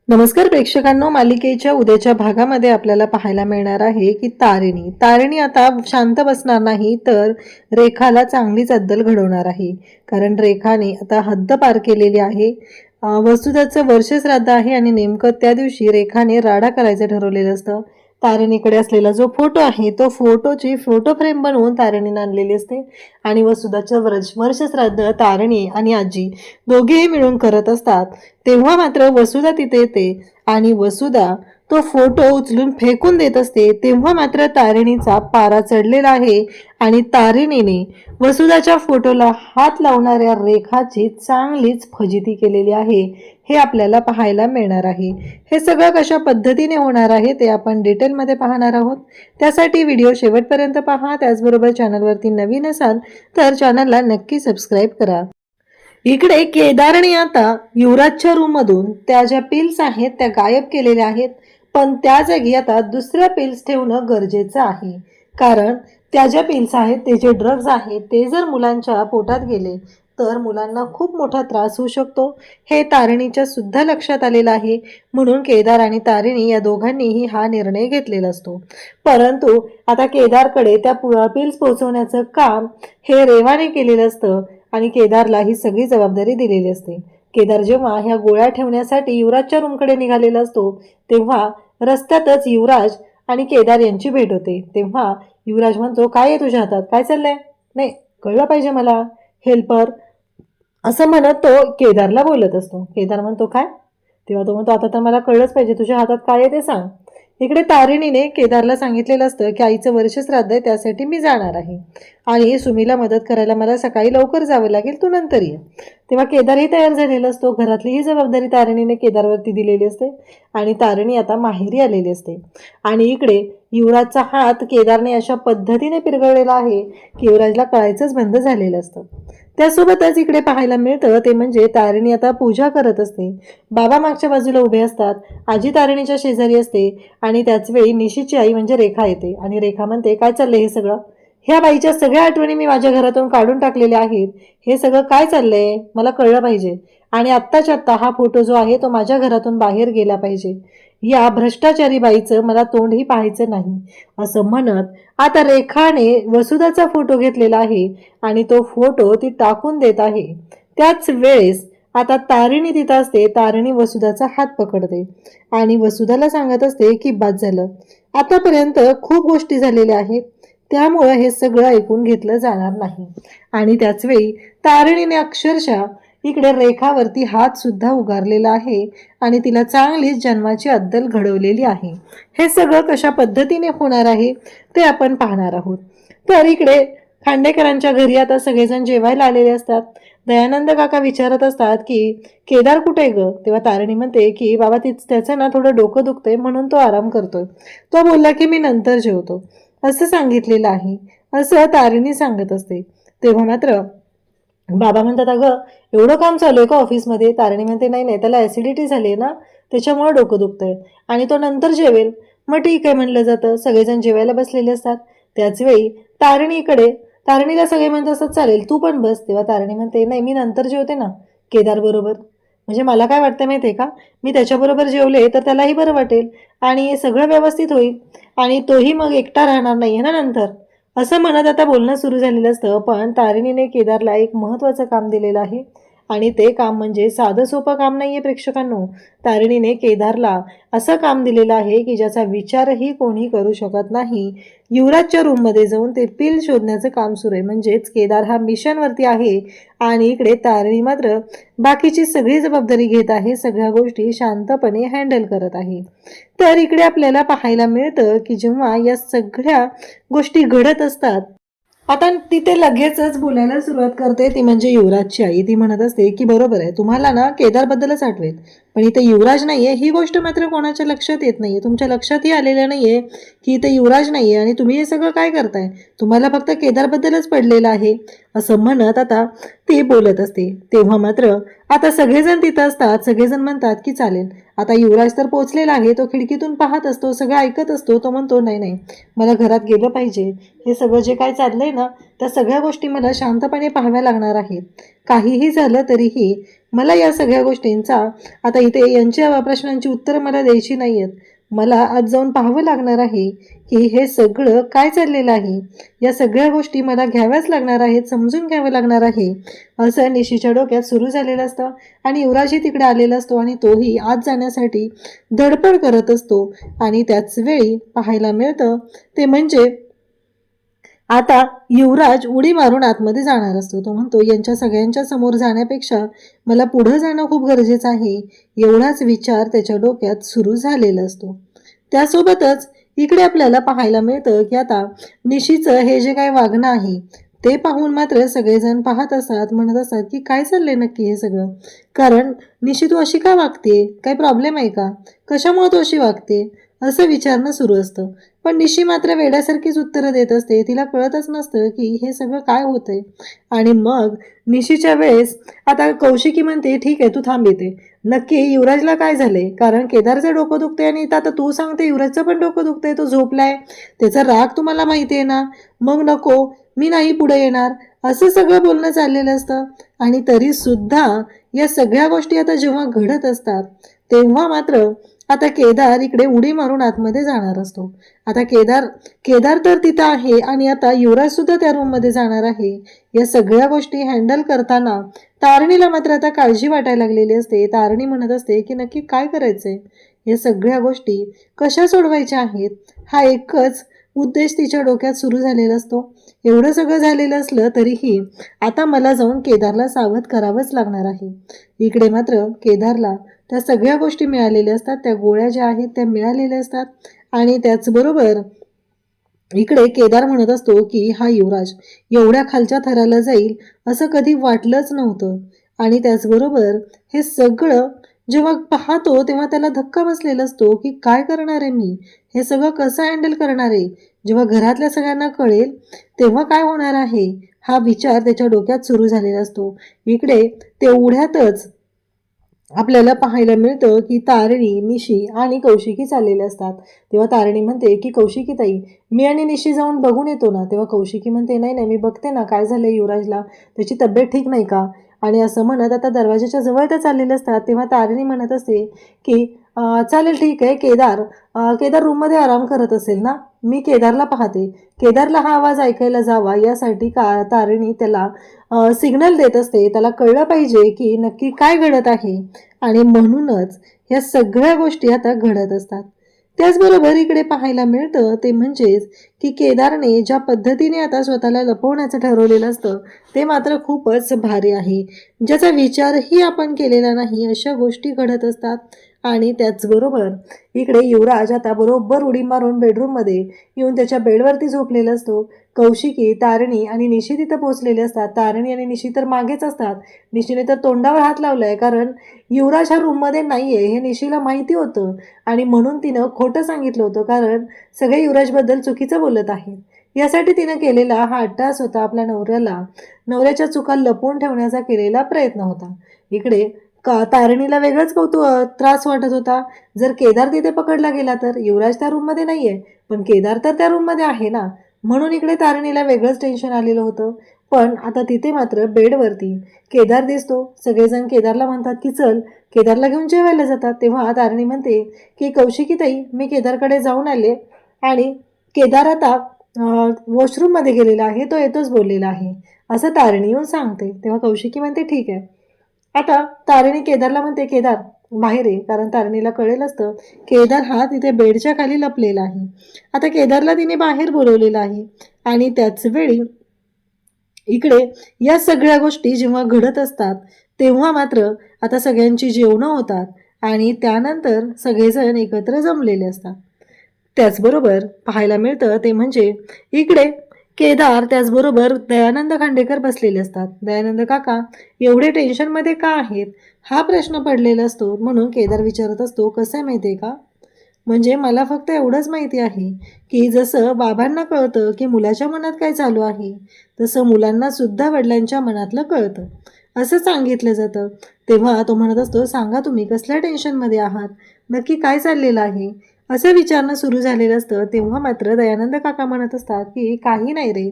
नमस्कार प्रेक्षकांनो, मालिकेच्या उद्याच्या भागामध्ये आपल्याला पाहायला मिळणार आहे की तारिणी आता शांत बसणार नाही, तर रेखाला चांगलीच अद्दल घडवणार आहे. कारण रेखाने आता हद्द पार केलेली आहे. वसुधाचं वर्ष श्राद्ध आहे आणि नेमकं त्या दिवशी रेखाने राडा करायचं ठरवलेलं असतं. तारिणीकडे असलेला जो फोटो आहे तो फोटोची फोटो फ्रेम बनवून तारिणीने आणलेली असते आणि वसुधाचं वर्ष श्राद्ध तारिणी आणि आजी दोघेही मिळून करत असतात. तेव्हा मात्र वसुधा तिथे येते आणि वसुधा तो फोटो उचलून फेकून देत असते. तेव्हा मात्र तारिणीचा पारा चढलेला आहे आणि तारिणीने वसुधाच्या फोटोला हात लावणाऱ्या रेखाची चांगलीच फजिती केलेली आहे. हे आपल्याला पाहायला मिळणार आहे. हे सगळं कशा पद्धतीने होणार आहे ते आपण डिटेलमध्ये पाहणार आहोत. त्यासाठी व्हिडिओ शेवटपर्यंत पहा. त्याचबरोबर चॅनलवरती नवीन असाल तर चॅनलला नक्की सबस्क्राईब करा. इकडे केदारने आता युवराजच्या रूम मधून त्या ज्या पिल्स आहेत त्या गायब केलेल्या आहेत, पण त्या जागी आता दुसऱ्या पिल्स ठेवणं गरजेचं आहे. कारण त्या ज्या पिल्स आहेत ते जे ड्रग्ज आहेत ते जर मुलांच्या पोटात गेले तर मुलांना खूप मोठा त्रास होऊ शकतो. हे तारिणीच्या सुद्धा लक्षात आलेलं आहे. म्हणून केदार आणि तारिणी या दोघांनीही हा निर्णय घेतलेला असतो. परंतु आता केदारकडे त्या पिल्स पोहोचवण्याचं काम हे रेवाने केलेलं असतं आणि केदारला ही सगळी जबाबदारी दिलेली असते. केदार जेव्हा ह्या गोळ्या ठेवण्यासाठी युवराजच्या रूमकडे निघालेला असतो तेव्हा रस्त्यातच युवराज आणि केदार यांची भेट होते. तेव्हा युवराज म्हणतो, काय आहे तुझ्या हातात, काय चाललंय? नाही कळलं पाहिजे मला, हेल्पर, असं म्हणत तो केदारला बोलत असतो. केदार म्हणतो काय? तेव्हा तो म्हणतो, आता तर मला कळलंच पाहिजे, तुझ्या हातात काय आहे ते सांग. इकडे तारिणीने केदारला सांगितलेलं असतं की आईचं वर्ष श्राद्ध आहे, त्यासाठी मी जाणार आहे आणि सुमीला मदत करायला मला सकाळी लवकर जावं लागेल, तू नंतर ये. तेव्हा केदारही तयार झालेला असतो. घरातली ही जबाबदारी तारिणीने केदारवरती दिलेली असते आणि तारिणी आता माहेरी आलेली असते. आणि इकडे युवराजचा हात केदारने अशा पद्धतीने पिरगळलेला आहे की युवराजला कळायचंच बंद झालेलं असतं. त्यासोबतच इकडे पाहायला मिळतं ते म्हणजे तारिणी आता पूजा करत असते. बाबा मागच्या बाजूला उभे असतात. आजी तारिणीच्या शेजारी असते आणि त्याच वेळी निशीची आई म्हणजे रेखा येते आणि रेखा म्हणते, काय चाललंय हे सगळं? ह्या बाईच्या सगळ्या आठवणी मी माझ्या घरातून काढून टाकलेल्या आहेत. हे सगळं काय चाललंय मला कळलं पाहिजे आणि आत्ताच्या आत्ता हा फोटो जो आहे तो माझ्या घरातून बाहेर गेला पाहिजे. या भ्रष्टाचारी बाईचं मला तोंडही पाहायचं नाही, असं म्हणत आता रेखाने वसुधाचा फोटो घेतलेला आहे आणि तो फोटो ती टाकून देत आहे. त्याच वेळेस आता तारिणी तिथं असते. तारिणी वसुधाचा हात पकडते आणि वसुधाला सांगत असते की बाद झालं, आतापर्यंत खूप गोष्टी झालेल्या आहेत, त्यामुळं हे सगळं ऐकून घेतलं जाणार नाही. आणि त्याच वेळी तारिणीने अक्षरशः इकडे रेखावरती हात सुद्धा उगारलेला आहे आणि तिला चांगलीच जन्माची अद्दल घडवलेली आहे. हे सगळं कशा पद्धतीने होणार आहे ते आपण पाहणार आहोत. तर इकडे खांडेकरांच्या घरी आता सगळेजण जेवायला आलेले असतात. दयानंद काका विचारत असतात की केदार कुठे ग? तेव्हा तारिणी म्हणते की बाबा त्याचं ना थोडं डोकं दुखतंय म्हणून तो आराम करतोय. तो बोलला की मी नंतर जेवतो, असं सांगितलेलं आहे, असं तारिणी सांगत असते. तेव्हा मात्र बाबा म्हणतात, अगं एवढं काम चालू आहे का ऑफिसमध्ये? तारिणी म्हणते, नाही नाही, त्याला ॲसिडिटी झाली आहे ना, त्याच्यामुळे डोकं दुखतंय आणि तो नंतर जेवेल. मग ठीक आहे म्हणलं जातं. सगळेजण जेवायला बसलेले असतात. त्याच वेळी तारिणीला सगळे म्हणत असतात, चालेल तू पण बस. तेव्हा तारिणी म्हणते, नाही मी नंतर जेवते ना केदार बरोबर. म्हणजे मला काय वाटतं माहिती आहे का, मी त्याच्याबरोबर जेवले तर त्यालाही बरं वाटेल आणि सगळं व्यवस्थित होईल आणि तोही मग एकटा राहणार नाही आहे ना नंतर, असं म्हणत आता बोलणं सुरू झालेलं असतं. पण तारिणीने केदारला एक महत्त्वाचं काम दिलेलं आहे आणि ते काम म्हणजे साधं सोपं काम नाही आहे प्रेक्षकांनो. तारिणीने केदारला असं काम दिलेलं आहे की ज्याचा विचारही कोणी करू शकत नाही. युवराजच्या रूममध्ये जाऊन ते पिल शोधण्याचं काम सुरू आहे. म्हणजेच केदार हा मिशनवरती आहे आणि इकडे तारिणी मात्र बाकीची सगळी जबाबदारी घेत आहे, सगळ्या गोष्टी शांतपणे हँडल करत आहे. तर इकडे आपल्याला पाहायला मिळतं की जेव्हा या सगळ्या गोष्टी घडत असतात आता तिथे लगेचच बोलायला सुरुवात करते ती म्हणजे युवराजची आई. ती म्हणत असते की बरोबर आहे, तुम्हाला ना केदारबद्दलच आठवेल, पण इथे युवराज नाहीये ही गोष्ट मात्र कोणाच्या लक्षात येत नाहीये. तुमच्या लक्षातही आलेलं नाहीये की इथे युवराज नाहीये आणि तुम्ही हे सगळं काय करताय, तुम्हाला फक्त केदारबद्दलच पडलेलं आहे, असं म्हणत आता ती बोलत असते. तेव्हा मात्र आता सगळेजण तिथं असतात. सगळेजण म्हणतात की चालेल, आता युवराज तर पोचलेला आहे, तो खिडकीतून पाहत असतो, सगळं ऐकत असतो. तो म्हणतो नाही नाही, मला घरात गेलं पाहिजे, हे सगळं जे काय चाललंय ना त्या सगळ्या गोष्टी मला शांतपणे पाहाव्या लागणार आहेत. काहीही झालं तरीही मला या सगळ्या गोष्टींचा आता इथे यांच्या प्रश्नांची उत्तरं मला द्यायची नाही आहेत. मला आज जाऊन पाहावं लागणार आहे की हे सगळं काय चाललेलं आहे. या सगळ्या गोष्टी मला घ्याव्याच लागणार आहेत, समजून घ्यावं लागणार आहे, असं निशीच्या डोक्यात सुरू झालेलं असतं. आणि युवराजही तिकडे आलेला असतो आणि तोही आत जाण्यासाठी धडपड करत असतो. आणि त्याच वेळी पाहायला मिळतं ते म्हणजे आता युवराज उडी मारून आतमध्ये जाणार असतो. तो म्हणतो यांच्या सगळ्यांच्या समोर जाण्यापेक्षा मला पुढं जाणं खूप गरजेचं आहे. एवढाच विचार त्याच्या डोक्यात सुरू झालेला असतो. त्यासोबतच इकडे आपल्याला पाहायला मिळतं की आता निशीचं हे जे काही वागणं आहे ते पाहून मात्र सगळेजण पाहत असतात, म्हणत असतात की काय चाललंय नक्की हे सगळं. कारण निशी तू अशी का वागते, काही प्रॉब्लेम आहे का, कशामुळे तू अशी वागते, असं विचारणं सुरू असतं. पण निशी मात्र वेड्यासारखीच उत्तरं देत असते. तिला कळतच नसतं की हे सगळं काय होतंय. आणि मग निशीच्या वेळेस आता कौशिकी म्हणते ठीक आहे तू थांब येते, नक्की युवराजला काय झालंय, कारण केदारचं डोकं दुखतंय आणि आता तू सांगते युवराजचं पण डोकं दुखतंय, तो झोपलाय, त्याचा राग तुम्हाला माहिती आहे ना, मग नको मी नाही पुढे येणार, असं सगळं बोलणं चाललेलं असतं. आणि तरी सुद्धा या सगळ्या गोष्टी आता जेव्हा घडत असतात तेव्हा मात्र आता केदार इकडे उडी मारून आतमध्ये जाणार असतो. आता केदार तर तिथं आहे आणि आता युवराज सुद्धा त्या रूममध्ये जाणार आहे. या सगळ्या गोष्टी हँडल करताना तारणीला मात्र आता काळजी वाटायला लागलेली असते. तारणी म्हणत असते की नक्की काय करायचंय, या सगळ्या गोष्टी कशा सोडवायच्या आहेत, हा एकच उद्देश तिच्या डोक्यात सुरू झालेला असतो. एवढं सगळं झालेलं असलं तरीही आता मला जाऊन केदारला सावध करावंच लागणार आहे. इकडे मात्र केदारला त्या सगळ्या गोष्टी मिळालेल्या असतात, त्या गोळ्या ज्या आहेत त्या मिळालेल्या असतात. आणि त्याचबरोबर इकडे केदार म्हणत असतो की हा युवराज एवढ्या खालच्या थराला जाईल असं कधी वाटलंच नव्हतं. आणि त्याचबरोबर हे सगळं जेव्हा पाहतो तेव्हा त्याला धक्का बसलेला असतो की काय करणार आहे मी, हे सगळं कसं हँडल करणार आहे, जेव्हा घरातल्या सगळ्यांना कळेल तेव्हा काय होणार आहे, हा विचार त्याच्या डोक्यात सुरू झालेला असतो. इकडे तेवढ्यातच आपल्याला पाहायला मिळतं की तारणी, निशी आणि कौशिकी चाललेले असतात. तेव्हा तारणी म्हणते की कौशिकी ताई मी आणि निशी जाऊन बघून येतो ना. तेव्हा कौशिकी म्हणते नाही नाही मी बघते ना काय झालंय युवराजला, त्याची तब्येत ठीक नाही का. आणि असं म्हणत आता दरवाजाच्या जवळ त्या चाललेले असतात. तेव्हा तारणी म्हणत असते की चालेल ठीक आहे, केदार रूममध्ये आराम करत असेल ना, मी केदारला पाहते, केदारला हा आवाज ऐकायला जावा यासाठी तारणी त्याला सिग्नल देत असते. त्याला कळलं पाहिजे की नक्की काय घडत आहे. आणि म्हणूनच या सगळ्या गोष्टी आता घडत असतात. त्याचबरोबर इकडे पाहायला मिळतं ते म्हणजेच की केदारने ज्या पद्धतीने आता स्वतःला लपवण्याचं ठरवलेलं असतं ते मात्र खूपच भारी आहे, ज्याचा विचारही आपण केलेला नाही अशा गोष्टी घडत असतात. आणि त्याचबरोबर इकडे युवराज आता बरोबर उडी मारून बेडरूममध्ये येऊन त्याच्या बेडवरती झोपलेला असतो. कौशिकी, तारणी आणि निशी तिथं पोचलेले असतात. तारणी आणि निशी तर मागेच असतात. निशीने तर तोंडावर हात लावलाय, कारण युवराज हा रूममध्ये नाही आहे हे निशीला माहिती होतं आणि म्हणून तिनं खोटं सांगितलं होतं, कारण सगळे युवराजबद्दल चुकीचं बोलत आहेत. यासाठी तिनं केलेला हा अट्टास होता, आपल्या नवऱ्याच्या चुका लपवून ठेवण्याचा केलेला प्रयत्न होता. इकडे तारणीला वेगळंच त्रास वाटत होता. जर केदार तिथे पकडला गेला तर युवराज त्या रूममध्ये नाही आहे, पण केदार तर त्या रूममध्ये आहे ना, म्हणून इकडे तारणीला वेगळंच टेन्शन आलेलं होतं. पण आता तिथे मात्र बेडवरती केदार दिसतो. सगळेजण केदारला म्हणतात की चल, केदारला घेऊन जेवायला जातात. तेव्हा तारणी म्हणते की कौशिकी ताई मी केदारकडे जाऊन आले आणि केदार आता वॉशरूममध्ये गेलेला आहे, तो येतोच बोललेला आहे, असं तारणी येऊन सांगते. तेव्हा कौशिकी म्हणते ठीक आहे. आता तारणी केदारला म्हणते केदार बाहेर आहे, कारण तारणीला कळेल असतं केदार हा तिथे बेडच्या खाली लपलेला आहे. आता केदारला तिने बाहेर बोलवलेलं आहे. आणि त्याच वेळी इकडे या सगळ्या गोष्टी जेव्हा घडत असतात तेव्हा मात्र आता सगळ्यांची जेवणं होतात आणि त्यानंतर सगळेजण एकत्र जमलेले असतात. त्याचबरोबर पाहायला मिळतं ते म्हणजे इकडे केदार त्याचबरोबर दयानंद खांडेकर बसलेले असतात. दयानंद काका एवढे टेन्शनमध्ये का आहेत हा प्रश्न पडलेला असतो. म्हणून केदार विचारत असतो कसं आहे माहिती आहे का, म्हणजे मला फक्त एवढंच माहिती आहे की जसं बाबांना कळतं की मुलाच्या मनात काय चालू आहे, तसं मुलांना सुद्धा वडिलांच्या मनातलं कळतं असं सांगितलं जातं. तेव्हा तो म्हणत असतो सांगा तुम्ही कसल्या टेन्शनमध्ये आहात, नक्की काय चाललेलं आहे, असं विचारणं सुरू झालेलं असतं. तेव्हा मात्र दयानंद काका म्हणत असतात की काही नाही रे,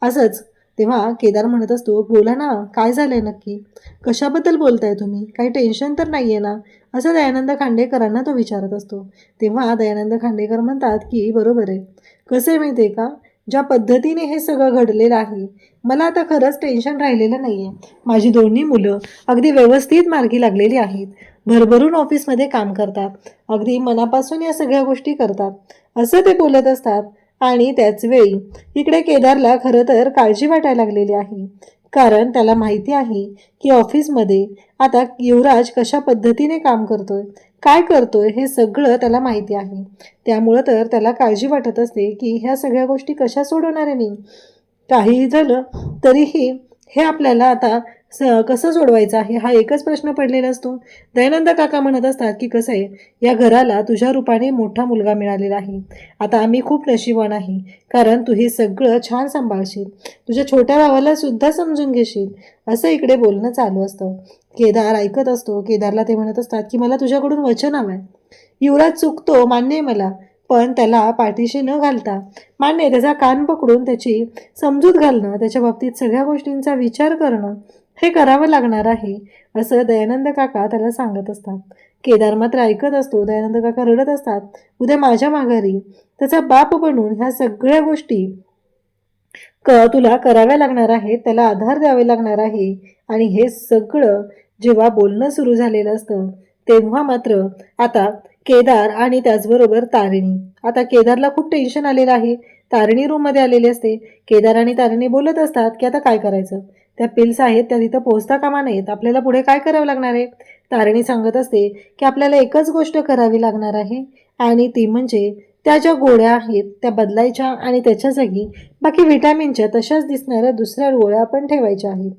असंच तेव्हा केदार म्हणत असतो, बोला ना, काय झालंय नक्की, कशाबद्दल बोलताय तुम्ही, काही टेन्शन तर नाही आहे ना, असं दयानंद खांडेकरांना तो विचारत असतो. तेव्हा दयानंद खांडेकर म्हणतात की बरोबर आहे, कसं आहे माहिती आहे का, ज्या पद्धतीने हे सगळं घडलेलं आहे, मला आता खरंच टेन्शन राहिलेलं नाही आहे. माझी दोन्ही मुलं अगदी व्यवस्थित मार्गी लागलेली आहेत, भरभरून ऑफिसमध्ये काम करतात, अगदी मनापासून या सगळ्या गोष्टी करतात, असं ते बोलत असतात. आणि त्याच वेळी इकडे केदारला खरं तर काळजी वाटायला लागलेली आहे, कारण त्याला माहिती आहे की ऑफिसमध्ये आता युवराज कशा पद्धतीने काम करतोय, काय करतोय, हे सगळं त्याला माहिती आहे. त्यामुळं तर त्याला काळजी वाटत असते की ह्या सगळ्या गोष्टी कशा सोडवणार आहे मी. काहीही झालं तरीही हे आपल्याला आता कसं सोडवायचं आहे, हा एकच प्रश्न पडलेला असतो. दयानंद काका म्हणत असतात की कसं आहे, या घराला तुझ्या रूपाने मोठा मुलगा मिळालेला आहे. आता आम्ही खूप नशिबान आहे, कारण तू हे सगळं छान सांभाळशील, तुझ्या छोट्या भावाला सुद्धा समजून घेशील, असं इकडे बोलणं चालू असतं. केदार ऐकत असतो. केदारला ते म्हणत असतात की मला तुझ्याकडून वचन हवं आहे. युवराज चुकतो मान्य आहे मला, पण त्याला पाठीशी न घालता, मान्य आहे, त्याचा कान पकडून त्याची समजूत घालणं, त्याच्या बाबतीत सगळ्या गोष्टींचा विचार करणं, हे करावं लागणार आहे, असं दयानंद काका त्याला सांगत असतात. केदार मात्र ऐकत असतो. दयानंद काका रडत असतात. उद्या माझ्या माघारी त्याचा बाप बनून ह्या सगळ्या गोष्टी तुला कराव्या लागणार आहेत, त्याला आधार द्यावे लागणार आहे. आणि हे सगळं जेव्हा बोलणं सुरू झालेलं असतं, तेव्हा मात्र आता केदार आणि त्याचबरोबर तारिणी, आता केदारला खूप टेन्शन आलेलं आहे. तारिणी रूममध्ये आलेली असते. केदार आणि तारिणी बोलत असतात की आता काय करायचं, त्या पिल्स आहेत त्या तिथं पोहोचता कामा नयेत, आपल्याला पुढे काय करावं लागणार आहे. तारिणी सांगत असते की आपल्याला एकच गोष्ट करावी लागणार आहे, आणि ती म्हणजे त्या ज्या गोळ्या आहेत त्या बदलायच्या, आणि त्याच्या जागी बाकी व्हिटॅमिनच्या तशाच दिसणाऱ्या दुसऱ्या गोळ्या आपण ठेवायच्या आहेत.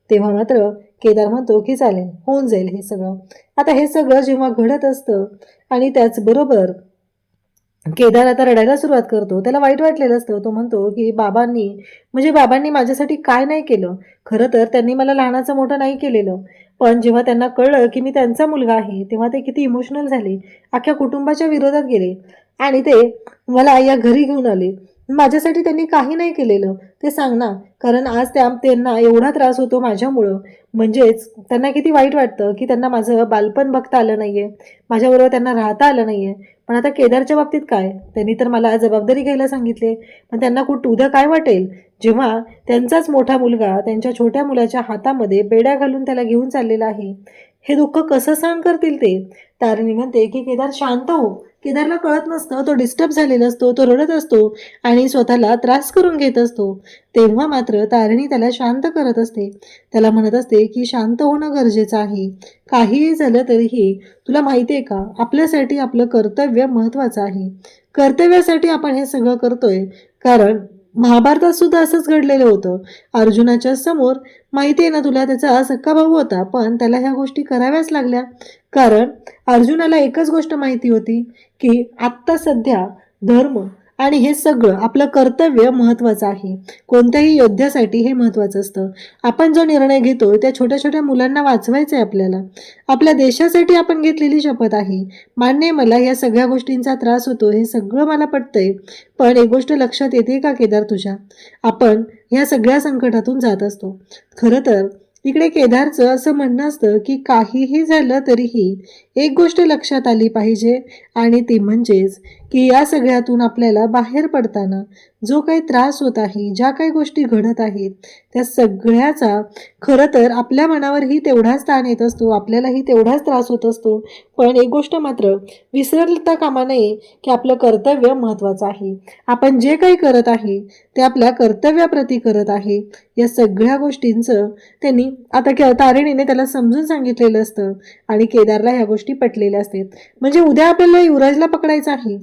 तेव्हा मात्र केदार म्हणतो की चालेल, होऊन जाईल हे सगळं. आता हे सगळं जेव्हा घडत असतं आणि त्याचबरोबर केदार आता रडायला सुरुवात करतो. त्याला वाईट वाटलेलं असतं. तो म्हणतो की बाबांनी माझ्यासाठी काय नाही केलं. खरं तर त्यांनी मला लहानाचं मोठं नाही केलेलं, पण जेव्हा त्यांना कळलं की मी त्यांचा मुलगा आहे, तेव्हा ते किती इमोशनल झाले, अख्ख्या कुटुंबाच्या विरोधात गेले आणि ते मला या घरी घेऊन आले. माझ्यासाठी त्यांनी काही नाही केलेलं, ते सांग ना, कारण आज त्यांना एवढा त्रास होतो माझ्यामुळं. म्हणजेच त्यांना किती वाईट वाटतं की त्यांना माझं बालपण बघता आलं नाहीये, माझ्याबरोबर त्यांना राहता आलं नाहीये. पण आता केदारच्या बाबतीत काय, त्यांनी तर मला जबाबदारी घ्यायला सांगितले, पण त्यांना उद्या काय वाटेल जेव्हा त्यांचाच मोठा मुलगा त्यांच्या छोट्या मुलाच्या हातामध्ये बेड्या घालून त्याला घेऊन चाललेला आहे, हे दुःख कसं सहन करतील ते. तारिणी म्हणते की केदार शांत हो. केदारला कळत नसतं, तो डिस्टर्ब झालेला असतो, तो रडत असतो आणि स्वतःला त्रास करून घेत असतो. तेव्हा मात्र तारिणी त्याला शांत करत असते. त्याला म्हणत असते की शांत होणं गरजेचं आहे. काहीही झालं तरीही तुला माहिती आहे का, आपल्यासाठी आपलं कर्तव्य महत्त्वाचं आहे. कर्तव्यासाठी आपण हे सगळं करतोय, कारण महाभारतात सुद्धा असंच घडलेलं होतं. अर्जुनाच्या समोर माहिती आहे ना तुला, त्याचा सक्का भाऊ होता, पण त्याला ह्या गोष्टी कराव्याच लागल्या, कारण अर्जुनाला एकच गोष्ट माहिती होती की आत्ता सध्या धर्म आणि हे सगळं आपलं कर्तव्य महत्त्वाचं आहे. कोणत्याही योद्ध्यासाठी हे महत्त्वाचं असतं. आपण जो निर्णय घेतो त्या छोट्या छोट्या मुलांना वाचवायचं आहे आपल्याला, आपल्या देशासाठी आपण घेतलेली शपथ आहे. मान्य आहे मला या सगळ्या गोष्टींचा त्रास होतो, हे सगळं मला पटतंय, पण एक गोष्ट लक्षात येते का केदार तुझ्या, आपण ह्या सगळ्या संकटातून जात असतो. खरं तर इकडे केदारचं असं म्हणणं असतं की काहीही झालं तरीही एक गोष्ट लक्षात आली पाहिजे, आणि ती म्हणजेच की या सगळ्यातून आपल्याला बाहेर पडताना जो काही त्रास होत आहे, ज्या काही गोष्टी घडत आहेत, त्या सगळ्याचा खरं तर आपल्या मनावरही तेवढाच ताण येत असतो, आपल्यालाही तेवढाच त्रास होत असतो. पण एक गोष्ट मात्र विसरता कामा नये की आपलं कर्तव्य महत्त्वाचं आहे. आपण जे काही करत आहे ते आपल्या कर्तव्याप्रती करत आहे. या सगळ्या गोष्टींचं त्यांनी आता तारिणीने त्याला समजून सांगितलेलं असतं, आणि केदारला ह्या गोष्टी पटलेल्या असतात. म्हणजे उद्या आपल्याला युवराजला पकडायचं आहे,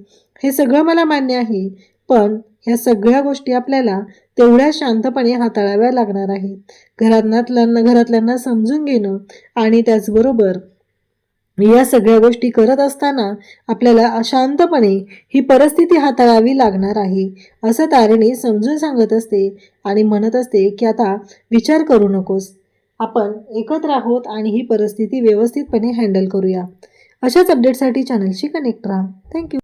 हे सगळं मला मान्य आहे, पण ह्या सगळ्या गोष्टी आपल्याला तेवढ्या शांतपणे हाताळाव्या लागणार आहेत. घरातल्यांना समजून घेणं, आणि त्याचबरोबर या सगळ्या गोष्टी करत असताना आपल्याला अशांतपणे ही परिस्थिती हाताळावी लागणार आहे, असं तारिणी समजून सांगत असते आणि म्हणत असते की आता विचार करू नकोस, आपण एकत्र आहोत आणि ही परिस्थिती व्यवस्थितपणे हँडल करूया. अशाच अपडेटसाठी चॅनलशी कनेक्ट राहा. थँक्यू.